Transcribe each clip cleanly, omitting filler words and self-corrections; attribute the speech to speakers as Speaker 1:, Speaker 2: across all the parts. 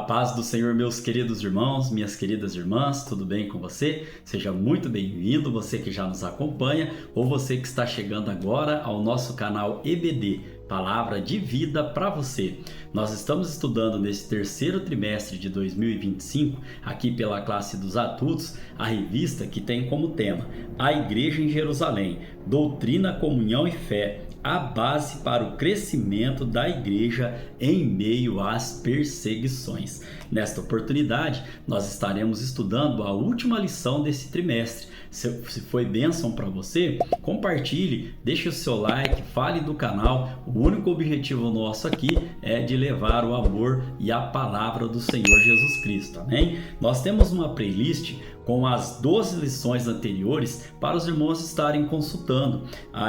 Speaker 1: paz do Senhor, meus queridos irmãos, minhas queridas irmãs, tudo bem com você? Seja muito bem-vindo, você que já nos acompanha ou você que está chegando agora ao nosso canal EBD, Palavra de Vida para você. Nós estamos estudando nesse terceiro trimestre de 2025, aqui pela classe dos adultos, a revista que tem como tema A Igreja em Jerusalém, Doutrina, Comunhão e Fé, a base para o crescimento da igreja em meio às perseguições. Nesta oportunidade, nós estaremos estudando a última lição desse trimestre. Se foi bênção para você, compartilhe, deixe o seu like, fale do canal. O único objetivo nosso aqui é de levar o amor e a palavra do Senhor Jesus Cristo, amém? Nós temos uma playlist com as 12 lições anteriores para os irmãos estarem consultando.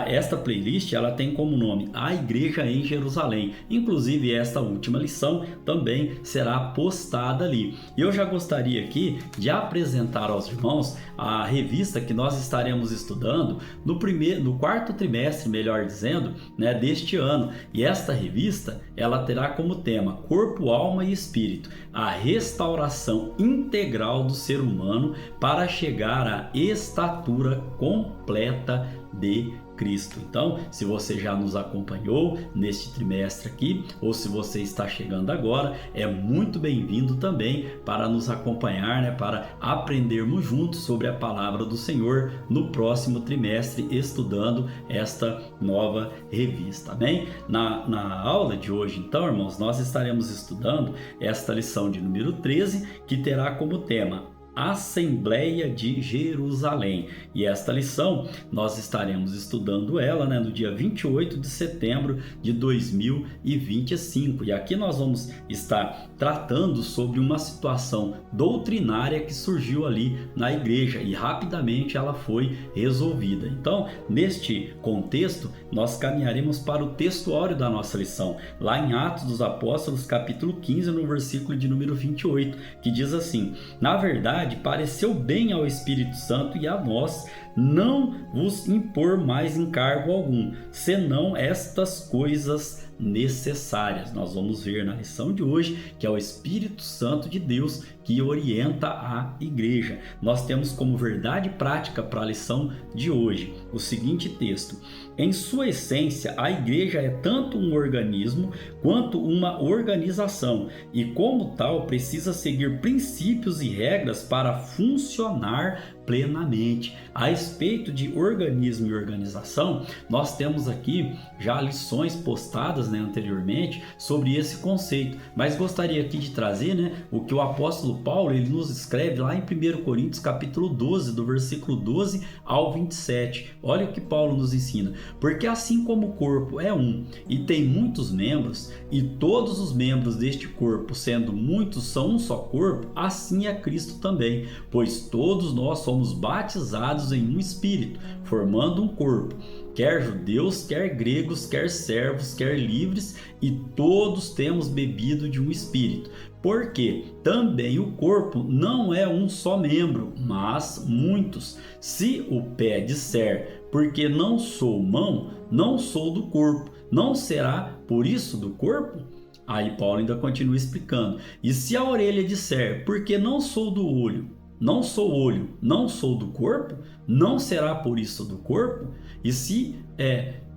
Speaker 1: Esta playlist ela tem como nome A Igreja em Jerusalém. Inclusive esta última lição também será postada ali. E eu já gostaria aqui de apresentar aos irmãos a revista que nós estaremos estudando no quarto trimestre, melhor dizendo, deste ano. E esta revista ela terá como tema Corpo, Alma e Espírito, a restauração integral do ser humano para chegar à estatura completa de Cristo. Então, se você já nos acompanhou neste trimestre aqui, ou se você está chegando agora, é muito bem-vindo também para nos acompanhar, para aprendermos juntos sobre a palavra do Senhor no próximo trimestre, estudando esta nova revista, amém? Na aula de hoje, então, irmãos, nós estaremos estudando esta lição de número 13, que terá como tema Assembleia de Jerusalém. E esta lição nós estaremos estudando ela no dia 28 de setembro de 2025. E aqui nós vamos estar tratando sobre uma situação doutrinária que surgiu ali na igreja e rapidamente ela foi resolvida. Então, neste contexto, nós caminharemos para o textuário da nossa lição, lá em Atos dos Apóstolos, capítulo 15, no versículo de número 28, que diz assim: na verdade, pareceu bem ao Espírito Santo e a nós não vos impor mais encargo algum, senão estas coisas necessárias. Nós vamos ver na lição de hoje que é o Espírito Santo de Deus que orienta a igreja. Nós temos como verdade prática para a lição de hoje o seguinte texto: em sua essência, a igreja é tanto um organismo quanto uma organização e, como tal, precisa seguir princípios e regras para funcionar plenamente. A respeito de organismo e organização, nós temos aqui já lições postadas anteriormente sobre esse conceito, mas gostaria aqui de trazer o que o apóstolo Paulo ele nos escreve lá em 1 Coríntios capítulo 12, do versículo 12 ao 27. Olha o que Paulo nos ensina: porque assim como o corpo é um e tem muitos membros, e todos os membros deste corpo, sendo muitos, são um só corpo, assim é Cristo também, pois todos nós somos batizados em um espírito, formando um corpo, quer judeus, quer gregos, quer servos, quer livres, e todos temos bebido de um espírito. Porque também o corpo não é um só membro, mas muitos. Se o pé disser, porque não sou mão, não sou do corpo, não será por isso do corpo? Aí Paulo ainda continua explicando: e se a orelha disser, porque não sou do olho, não sou olho, não sou do corpo, não será por isso do corpo? E se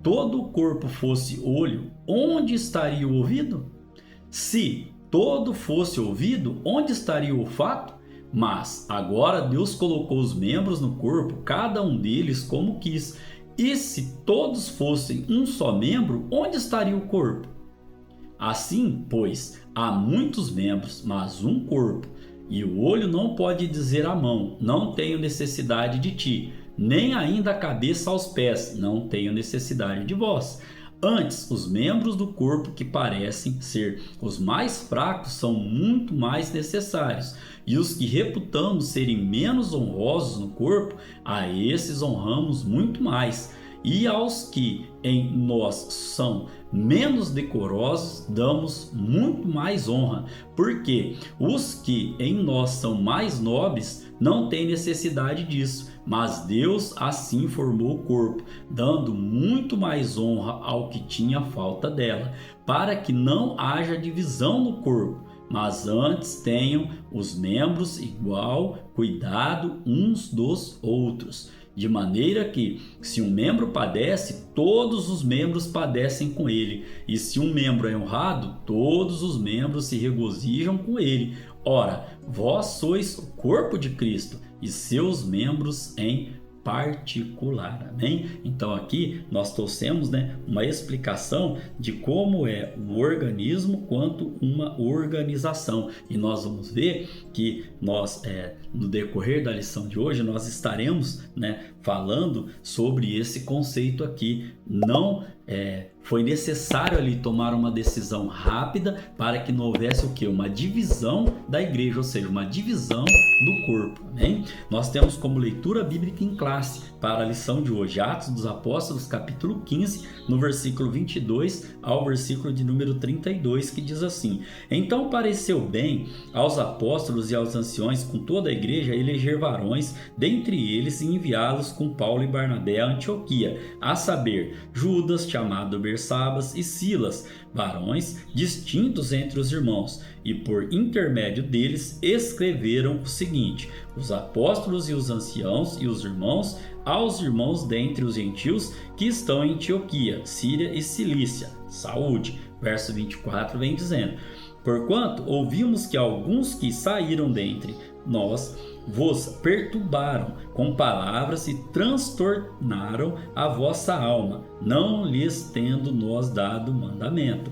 Speaker 1: todo o corpo fosse olho, onde estaria o ouvido? Se todo fosse ouvido, onde estaria o olfato? Mas agora Deus colocou os membros no corpo, cada um deles como quis. E se todos fossem um só membro, onde estaria o corpo? Assim, pois, há muitos membros, mas um corpo. E o olho não pode dizer à mão, não tenho necessidade de ti, nem ainda a cabeça aos pés, não tenho necessidade de vós. Antes, os membros do corpo que parecem ser os mais fracos são muito mais necessários, e os que reputamos serem menos honrosos no corpo, a esses honramos muito mais. E aos que em nós são menos decorosos, damos muito mais honra, porque os que em nós são mais nobres não têm necessidade disso, mas Deus assim formou o corpo, dando muito mais honra ao que tinha falta dela, para que não haja divisão no corpo, mas antes tenham os membros igual cuidado uns dos outros. De maneira que, se um membro padece, todos os membros padecem com ele. E se um membro é honrado, todos os membros se regozijam com ele. Ora, vós sois o corpo de Cristo e seus membros em particular, amém? Então aqui nós trouxemos, uma explicação de como é um organismo quanto uma organização, e nós vamos ver que nós no decorrer da lição de hoje nós estaremos falando sobre esse conceito aqui. Não foi necessário ali tomar uma decisão rápida para que não houvesse o quê? Uma divisão da igreja, ou seja, uma divisão do corpo, amém? Nós temos como leitura bíblica em classe para a lição de hoje, Atos dos Apóstolos, capítulo 15, no versículo 22 ao versículo de número 32, que diz assim: Então pareceu bem aos apóstolos e aos anciões com toda a igreja eleger varões dentre eles e enviá-los com Paulo e Barnabé a Antioquia, a saber, Judas, chamado Bersabas, e Silas, varões distintos entre os irmãos, e por intermédio deles escreveram o seguinte: os apóstolos e os anciãos e os irmãos, aos irmãos dentre os gentios que estão em Antioquia, Síria e Cilícia, saúde. Verso 24 vem dizendo: Porquanto ouvimos que alguns que saíram dentre nós vos perturbaram com palavras e transtornaram a vossa alma, não lhes tendo nós dado mandamento.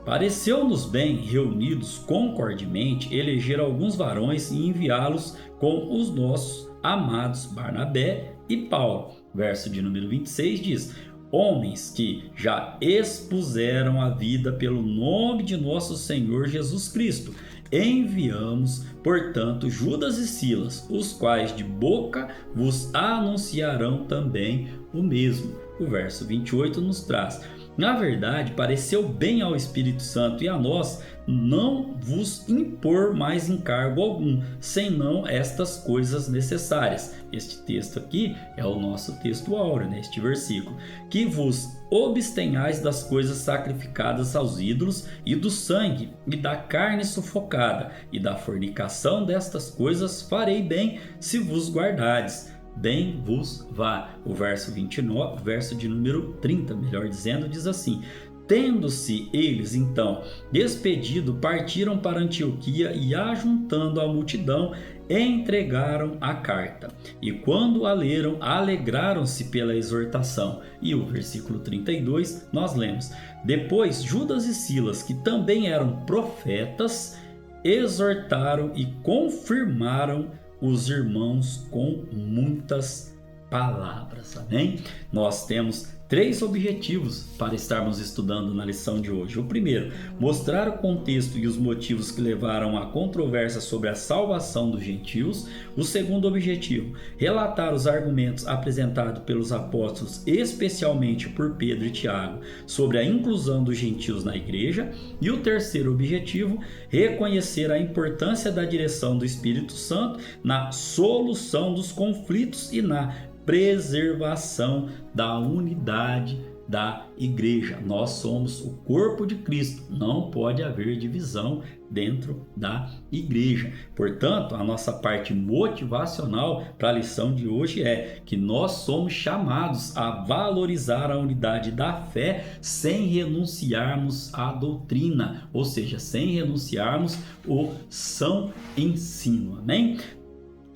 Speaker 1: Pareceu-nos bem, reunidos concordemente, eleger alguns varões e enviá-los com os nossos amados Barnabé e Paulo. Verso de número 26 diz: Homens que já expuseram a vida pelo nome de nosso Senhor Jesus Cristo, enviamos, portanto, Judas e Silas, os quais de boca vos anunciarão também o mesmo. O verso 28 nos traz: Na verdade, pareceu bem ao Espírito Santo e a nós não vos impor mais encargo algum, senão estas coisas necessárias. Este texto aqui é o nosso texto áureo, este versículo. Que vos abstenhais das coisas sacrificadas aos ídolos, e do sangue, e da carne sufocada, e da fornicação destas coisas farei bem, se vos guardardes. Bem vos vá. O verso 29, verso de número 30, melhor dizendo, diz assim: Tendo-se eles, então, despedido, partiram para Antioquia e, ajuntando a multidão, entregaram a carta. E quando a leram, alegraram-se pela exortação. E o versículo 32, nós lemos: Depois Judas e Silas, que também eram profetas, exortaram e confirmaram os irmãos com muitas palavras, amém? Nós temos 3 objetivos para estarmos estudando na lição de hoje. O primeiro, mostrar o contexto e os motivos que levaram à controvérsia sobre a salvação dos gentios. O segundo objetivo, relatar os argumentos apresentados pelos apóstolos, especialmente por Pedro e Tiago, sobre a inclusão dos gentios na igreja. E o terceiro objetivo, reconhecer a importância da direção do Espírito Santo na solução dos conflitos e na preservação da unidade da igreja. Nós somos o corpo de Cristo, não pode haver divisão dentro da igreja. Portanto, a nossa parte motivacional para a lição de hoje é que nós somos chamados a valorizar a unidade da fé sem renunciarmos à doutrina, ou seja, sem renunciarmos o são ensino. Amém?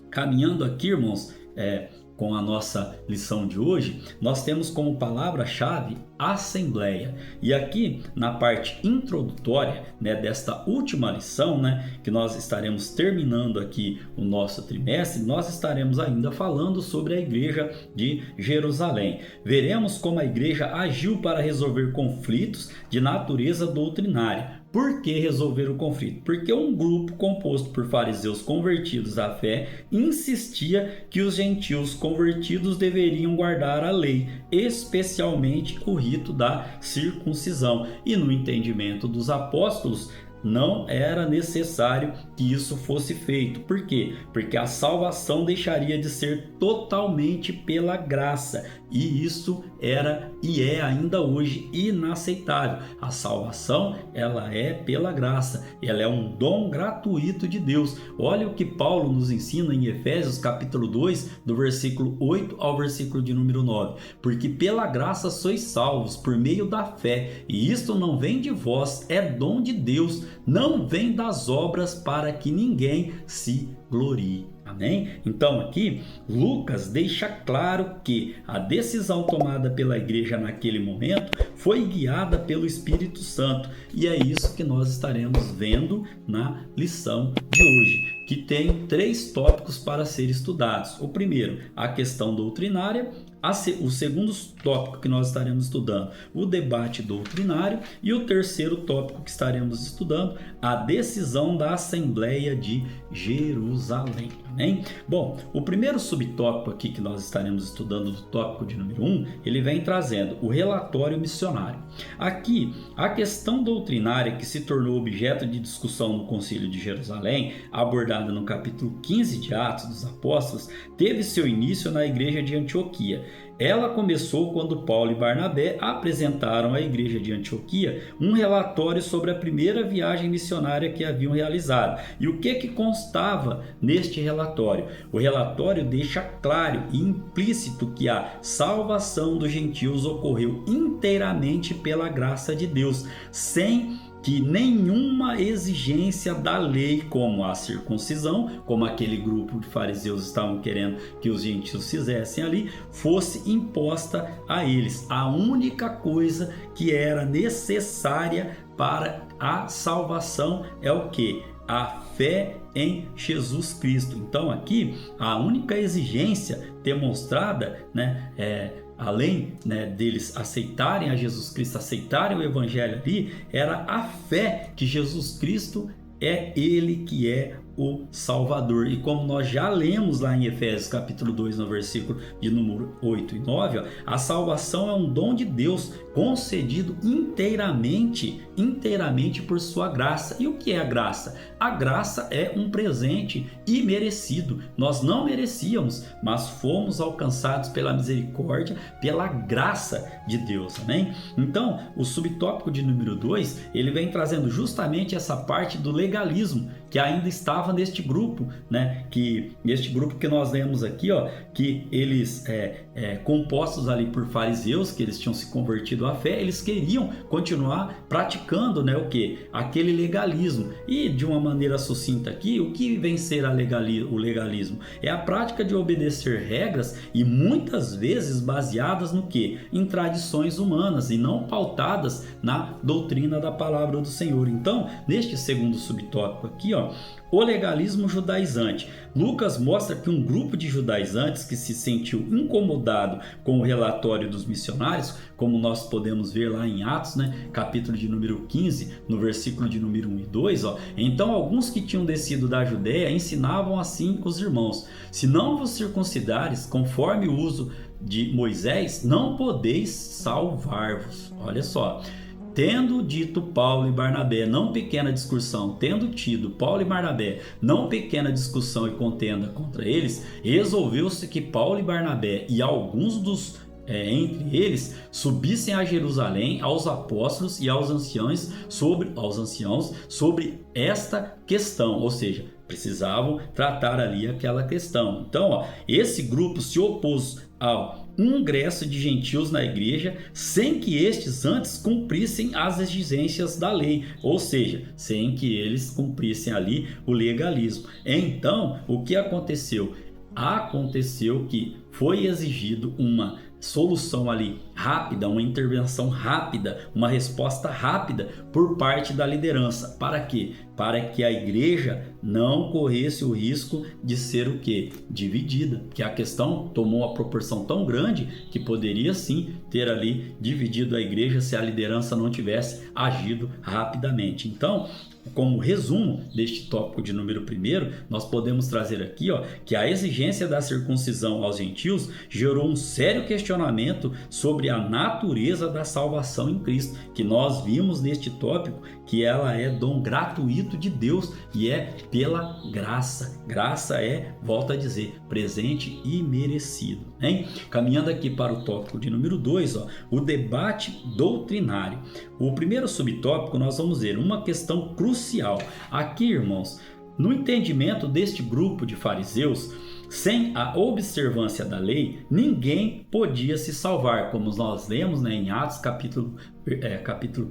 Speaker 1: Caminhando aqui, irmãos, com a nossa lição de hoje, nós temos como palavra-chave Assembleia. E aqui na parte introdutória desta última lição, que nós estaremos terminando aqui o nosso trimestre, nós estaremos ainda falando sobre a igreja de Jerusalém. Veremos como a igreja agiu para resolver conflitos de natureza doutrinária. Por que resolver o conflito? Porque um grupo composto por fariseus convertidos à fé insistia que os gentios convertidos deveriam guardar a lei, especialmente o rito da circuncisão. E no entendimento dos apóstolos, não era necessário que isso fosse feito. Por quê? Porque a salvação deixaria de ser totalmente pela graça, e isso era e é ainda hoje inaceitável. A salvação, ela é pela graça, ela é um dom gratuito de Deus. Olha o que Paulo nos ensina em Efésios capítulo 2, do versículo 8 ao versículo de número 9. Porque pela graça sois salvos por meio da fé, e isto não vem de vós, é dom de Deus, não vem das obras, para que ninguém se glorie. Amém? Então aqui Lucas deixa claro que a decisão tomada pela igreja naquele momento foi guiada pelo Espírito Santo, e é isso que nós estaremos vendo na lição de hoje, que tem 3 tópicos para ser estudados. O primeiro, a questão doutrinária. O segundo tópico que nós estaremos estudando, o debate doutrinário, e o terceiro tópico que estaremos estudando, a decisão da Assembleia de Jerusalém. Amém? Bom, o primeiro subtópico aqui que nós estaremos estudando, do tópico de número 1, ele vem trazendo o relatório missionário. Aqui, a questão doutrinária que se tornou objeto de discussão no Concílio de Jerusalém, abordada no capítulo 15 de Atos dos Apóstolos, teve seu início na igreja de Antioquia. Ela começou quando Paulo e Barnabé apresentaram à igreja de Antioquia um relatório sobre a primeira viagem missionária que haviam realizado. E o que constava neste relatório? O relatório deixa claro e implícito que a salvação dos gentios ocorreu inteiramente pela graça de Deus, sem que nenhuma exigência da lei, como a circuncisão, como aquele grupo de fariseus estavam querendo que os gentios fizessem ali, fosse imposta a eles. A única coisa que era necessária para a salvação é o que? A fé em Jesus Cristo. Então aqui a única exigência demonstrada, além deles aceitarem a Jesus Cristo, aceitarem o Evangelho ali, era a fé que Jesus Cristo é Ele que é o Salvador. E como nós já lemos lá em Efésios capítulo 2, no versículo de número 8 e 9, a salvação é um dom de Deus concedido inteiramente por sua graça. E o que é a graça? A graça é um presente imerecido. Nós não merecíamos, mas fomos alcançados pela misericórdia, pela graça de Deus. Amém? Então, o subtópico de número 2, ele vem trazendo justamente essa parte do legalismo que ainda estava neste grupo, neste grupo que nós lemos aqui, que eles compostos ali por fariseus, que eles tinham se convertido à fé, eles queriam continuar praticando aquele legalismo. E de uma maneira sucinta aqui, o que vem ser o legalismo? É a prática de obedecer regras, e muitas vezes baseadas no quê? Em tradições humanas e não pautadas na doutrina da palavra do Senhor. Então, neste segundo subtópico aqui, o legalismo judaizante. Lucas mostra que um grupo de judaizantes que se sentiu incomodado com o relatório dos missionários, como nós podemos ver lá em Atos, capítulo de número 15, no versículo de número 1 e 2, então alguns que tinham descido da Judéia ensinavam assim os irmãos: se não vos circuncidares conforme o uso de Moisés, não podeis salvar-vos. Olha só. Tendo dito Paulo e Barnabé, não pequena discussão, tendo tido Paulo e Barnabé, não pequena discussão e contenda contra eles, resolveu-se que Paulo e Barnabé e alguns entre eles subissem a Jerusalém aos apóstolos e aos anciãos sobre esta questão, ou seja, precisavam tratar ali aquela questão. Então, esse grupo se opôs ao ingresso de gentios na igreja sem que estes antes cumprissem as exigências da lei, ou seja, sem que eles cumprissem ali o legalismo. Então, o que aconteceu? Aconteceu que foi exigido uma solução ali rápida, uma intervenção rápida, uma resposta rápida por parte da liderança. Para quê? Para que a igreja não corresse o risco de ser o quê? Dividida, que a questão tomou uma proporção tão grande que poderia sim ter ali dividido a igreja se a liderança não tivesse agido rapidamente. Então, como resumo deste tópico de número 1, nós podemos trazer aqui que a exigência da circuncisão aos gentios gerou um sério questionamento sobre a natureza da salvação em Cristo, que nós vimos neste tópico que ela é dom gratuito de Deus e é pela graça. Graça é, volto a dizer, presente e merecido, hein? Caminhando aqui para o tópico de número 2, o debate doutrinário. O primeiro subtópico nós vamos ver uma questão crucial. Aqui, irmãos, no entendimento deste grupo de fariseus, sem a observância da lei, ninguém podia se salvar, como nós lemos em Atos capítulo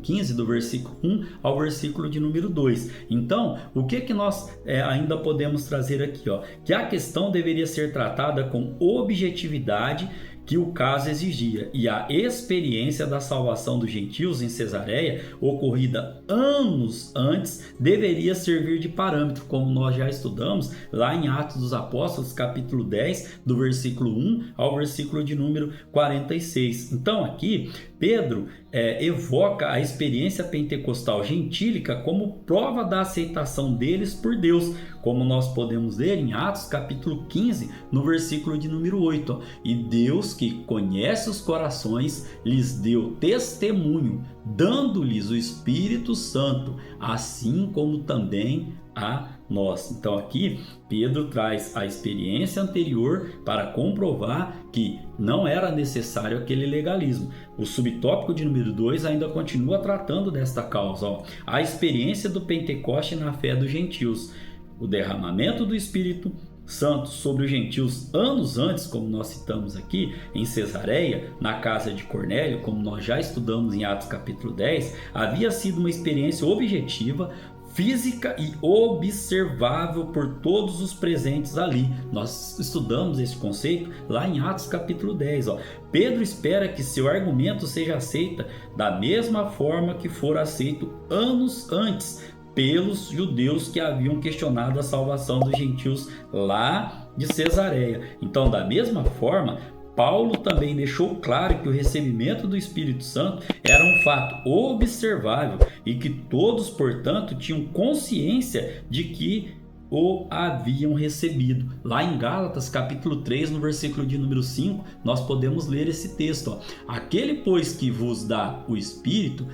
Speaker 1: 15, do versículo 1 ao versículo de número 2. Então, o que nós ainda podemos trazer aqui? Que a questão deveria ser tratada com objetividade que o caso exigia, e a experiência da salvação dos gentios em Cesareia, ocorrida anos antes, deveria servir de parâmetro, como nós já estudamos lá em Atos dos Apóstolos, capítulo 10, do versículo 1 ao versículo de número 46. Então aqui, Pedro evoca a experiência pentecostal gentílica como prova da aceitação deles por Deus, como nós podemos ler em Atos capítulo 15, no versículo de número 8. E Deus, que conhece os corações, lhes deu testemunho, dando-lhes o Espírito Santo, assim como também a nós. Então aqui Pedro traz a experiência anterior para comprovar que não era necessário aquele legalismo. O subtópico de número 2 ainda continua tratando desta causa. A experiência do Pentecoste na fé dos gentios. O derramamento do Espírito Santo sobre os gentios anos antes, como nós citamos aqui, em Cesareia, na casa de Cornélio, como nós já estudamos em Atos capítulo 10, havia sido uma experiência objetiva, física e observável por todos os presentes ali. Nós estudamos esse conceito lá em Atos capítulo 10. Pedro espera que seu argumento seja aceito da mesma forma que for aceito anos antes pelos judeus que haviam questionado a salvação dos gentios lá de Cesareia. Então, da mesma forma, Paulo também deixou claro que o recebimento do Espírito Santo era um fato observável e que todos, portanto, tinham consciência de que o haviam recebido. Lá em Gálatas, capítulo 3, no versículo de número 5, nós podemos ler esse texto. Aquele, pois, que vos dá o Espírito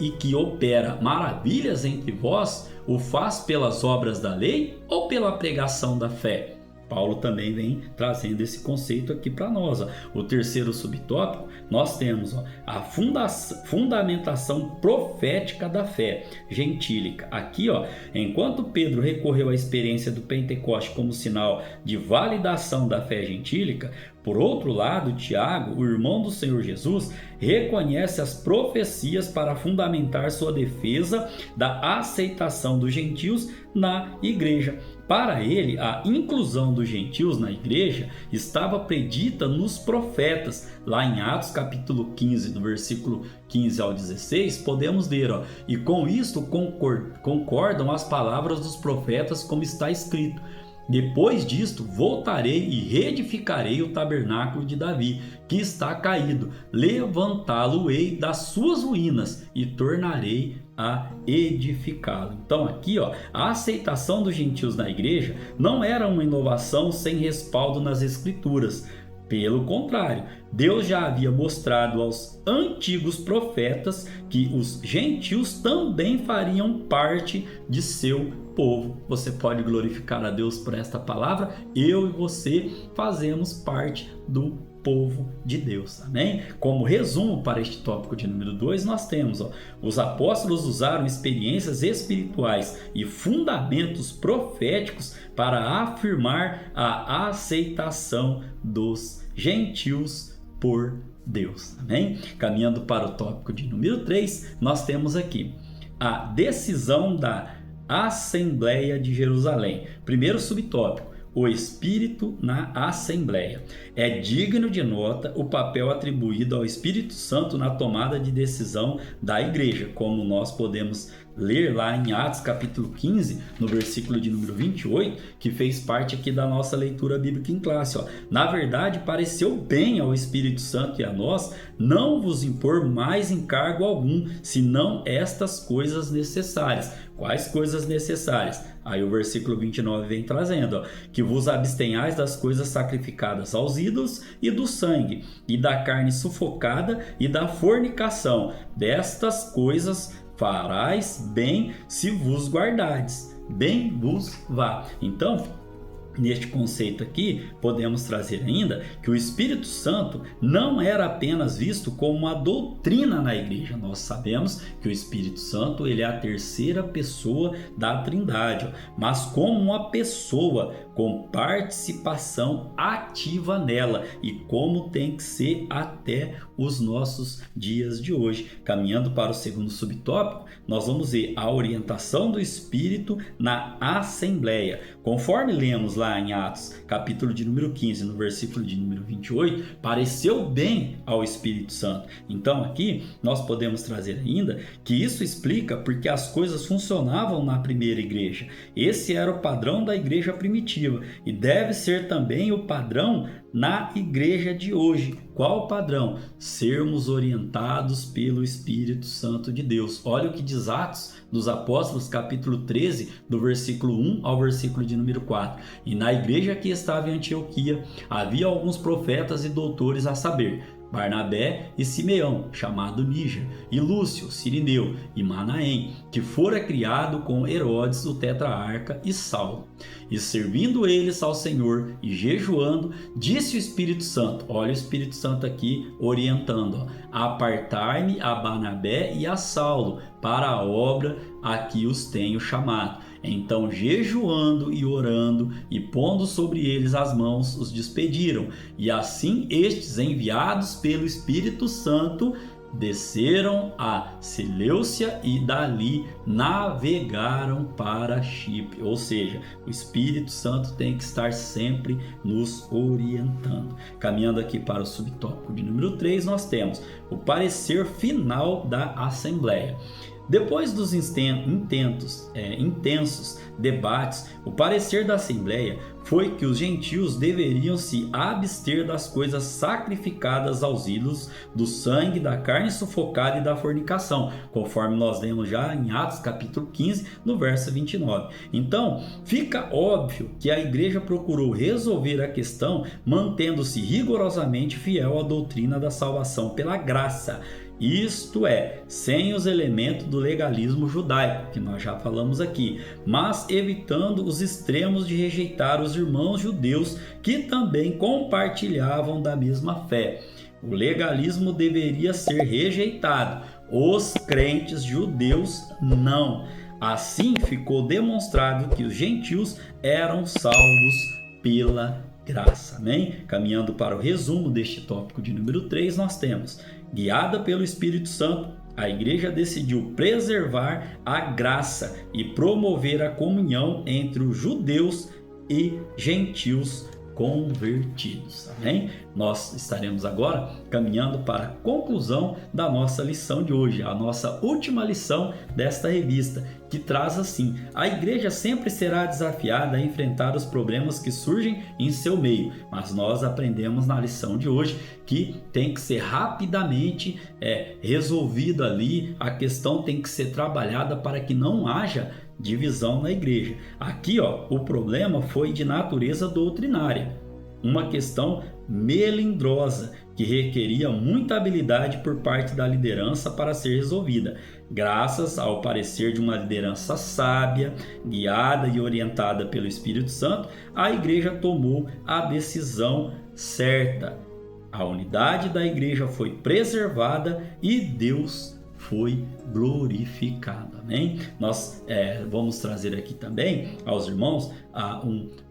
Speaker 1: e que opera maravilhas entre vós, o faz pelas obras da lei ou pela pregação da fé? Paulo também vem trazendo esse conceito aqui para nós. O terceiro subtópico, nós temos a fundamentação profética da fé gentílica. Aqui, enquanto Pedro recorreu à experiência do Pentecoste como sinal de validação da fé gentílica, por outro lado, Tiago, o irmão do Senhor Jesus, reconhece as profecias para fundamentar sua defesa da aceitação dos gentios na igreja. Para ele, a inclusão dos gentios na igreja estava predita nos profetas. Lá em Atos capítulo 15, do versículo 15 ao 16, podemos ler, e com isto concordam as palavras dos profetas, como está escrito: depois disto voltarei e reedificarei o tabernáculo de Davi, que está caído, levantá-lo-ei das suas ruínas e tornarei a edificá-lo. Então aqui, a aceitação dos gentios na igreja não era uma inovação sem respaldo nas escrituras. Pelo contrário, Deus já havia mostrado aos antigos profetas que os gentios também fariam parte de seu povo. Você pode glorificar a Deus por esta palavra? Eu e você fazemos parte do povo de Deus, amém? Como resumo para este tópico de número 2, nós temos, os apóstolos usaram experiências espirituais e fundamentos proféticos para afirmar a aceitação dos gentios por Deus, amém? Caminhando para o tópico de número 3, nós temos aqui a decisão da Assembleia de Jerusalém. Primeiro subtópico: o Espírito na Assembleia. É digno de nota o papel atribuído ao Espírito Santo na tomada de decisão da igreja, como nós podemos ler lá em Atos capítulo 15, no versículo de número 28, que fez parte aqui da nossa leitura bíblica em classe. Na verdade, pareceu bem ao Espírito Santo e a nós não vos impor mais encargo algum, senão estas coisas necessárias: Quais coisas necessárias? Aí o versículo 29 vem trazendo, ó, que vos abstenhais das coisas sacrificadas aos ídolos e do sangue, e da carne sufocada e da fornicação. Destas coisas farás bem se vos guardardes. Bem vos vá. Então, neste conceito aqui, podemos trazer ainda que o Espírito Santo não era apenas visto como uma doutrina na igreja. Nós sabemos que o Espírito Santo ele é a terceira pessoa da Trindade, mas como uma pessoa com participação ativa nela e como tem que ser até os nossos dias de hoje. Caminhando para o segundo subtópico, nós vamos ver a orientação do Espírito na Assembleia. Conforme lemos lá em Atos, capítulo de número 15, no versículo de número 28, pareceu bem ao Espírito Santo. Então aqui nós podemos trazer ainda que isso explica porque as coisas funcionavam na primeira igreja. Esse era o padrão da igreja primitiva e deve ser também o padrão na igreja de hoje. Qual o padrão? Sermos orientados pelo Espírito Santo de Deus. Olha o que diz Atos dos Apóstolos, capítulo 13, do versículo 1 ao versículo de número 4. E na igreja que estava em Antioquia, havia alguns profetas e doutores, a saber, Barnabé e Simeão, chamado Níger, e Lúcio, Cirineu e Manaém, que fora criado com Herodes, o tetrarca, e Saulo. E servindo eles ao Senhor e jejuando, disse o Espírito Santo, olha o Espírito Santo aqui orientando, apartai-me a Barnabé e a Saulo para a obra a que os tenho chamado. Então, jejuando e orando e pondo sobre eles as mãos, os despediram. E assim estes, enviados pelo Espírito Santo, desceram a Seleucia e dali navegaram para Chipre. Ou seja, o Espírito Santo tem que estar sempre nos orientando. Caminhando aqui para o subtópico de número 3, nós temos o parecer final da Assembleia. Depois dos intensos debates, o parecer da Assembleia foi que os gentios deveriam se abster das coisas sacrificadas aos ídolos, do sangue, da carne sufocada e da fornicação, conforme nós lemos já em Atos capítulo 15, no verso 29. Então, fica óbvio que a igreja procurou resolver a questão mantendo-se rigorosamente fiel à doutrina da salvação pela graça. Isto é, sem os elementos do legalismo judaico, que nós já falamos aqui, mas evitando os extremos de rejeitar os irmãos judeus que também compartilhavam da mesma fé. O legalismo deveria ser rejeitado, os crentes judeus não. Assim ficou demonstrado que os gentios eram salvos pela graça. Amém? Caminhando para o resumo deste tópico de número 3, nós temos: guiada pelo Espírito Santo, a igreja decidiu preservar a graça e promover a comunhão entre os judeus e gentios convertidos. Amém? Nós estaremos agora caminhando para a conclusão da nossa lição de hoje, a nossa última lição desta revista, que traz assim: a igreja sempre será desafiada a enfrentar os problemas que surgem em seu meio, mas nós aprendemos na lição de hoje que tem que ser rapidamente resolvido ali, a questão tem que ser trabalhada para que não haja divisão na igreja. Aqui, o problema foi de natureza doutrinária, uma questão melindrosa que requeria muita habilidade por parte da liderança para ser resolvida. Graças ao parecer de uma liderança sábia, guiada e orientada pelo Espírito Santo, a igreja tomou a decisão certa. A unidade da igreja foi preservada e Deus foi glorificado. Amém? Nós vamos trazer aqui também aos irmãos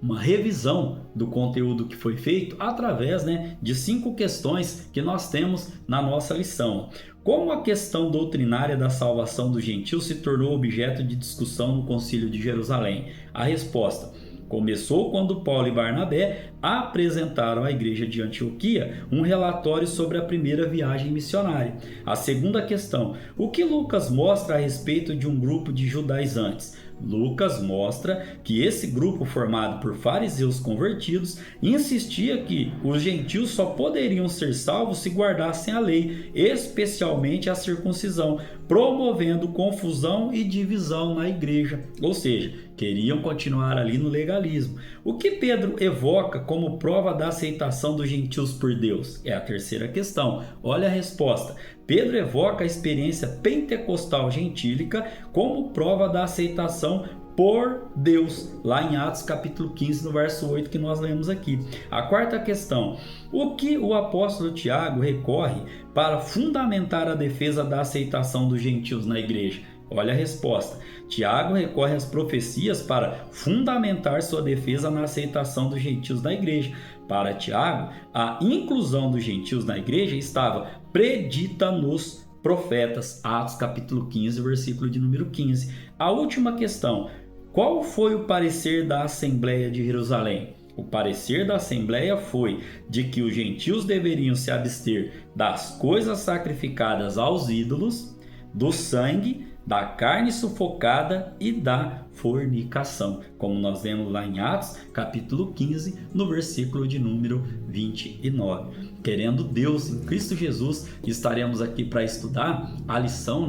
Speaker 1: uma revisão do conteúdo que foi feito através de 5 questões que nós temos na nossa lição. Como a questão doutrinária da salvação dos gentios se tornou objeto de discussão no Concílio de Jerusalém? A resposta: começou quando Paulo e Barnabé apresentaram à igreja de Antioquia um relatório sobre a primeira viagem missionária. A segunda questão: o que Lucas mostra a respeito de um grupo de judaizantes? Lucas mostra que esse grupo formado por fariseus convertidos insistia que os gentios só poderiam ser salvos se guardassem a lei, especialmente a circuncisão, promovendo confusão e divisão na igreja. Ou seja, queriam continuar ali no legalismo. O que Pedro evoca como prova da aceitação dos gentios por Deus? É a terceira questão. Olha a resposta. Pedro evoca a experiência pentecostal gentílica como prova da aceitação por Deus, lá em Atos capítulo 15, no verso 8, que nós lemos aqui. A quarta questão: o que o apóstolo Tiago recorre para fundamentar a defesa da aceitação dos gentios na igreja? Olha a resposta. Tiago recorre às profecias para fundamentar sua defesa na aceitação dos gentios na igreja. Para Tiago, a inclusão dos gentios na igreja estava predita nos profetas. Atos capítulo 15, versículo de número 15. A última questão: qual foi o parecer da Assembleia de Jerusalém? O parecer da Assembleia foi de que os gentios deveriam se abster das coisas sacrificadas aos ídolos, do sangue, da carne sufocada e da fornicação, como nós vemos lá em Atos, capítulo 15, no versículo de número 29. Querendo Deus, em Cristo Jesus, estaremos aqui para estudar a lição,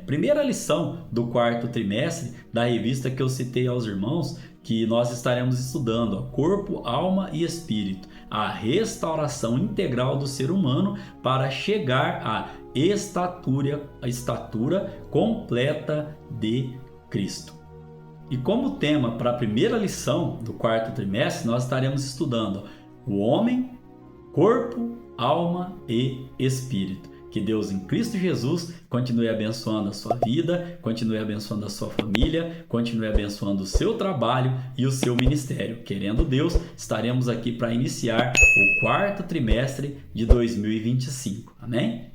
Speaker 1: primeira lição do quarto trimestre da revista que eu citei aos irmãos, que nós estaremos estudando corpo, alma e espírito, a restauração integral do ser humano para chegar à estatura completa de Cristo. E como tema para a primeira lição do quarto trimestre, nós estaremos estudando o homem, corpo, alma e espírito. Que Deus em Cristo Jesus continue abençoando a sua vida, continue abençoando a sua família, continue abençoando o seu trabalho e o seu ministério. Querendo Deus, estaremos aqui para iniciar o quarto trimestre de 2025. Amém?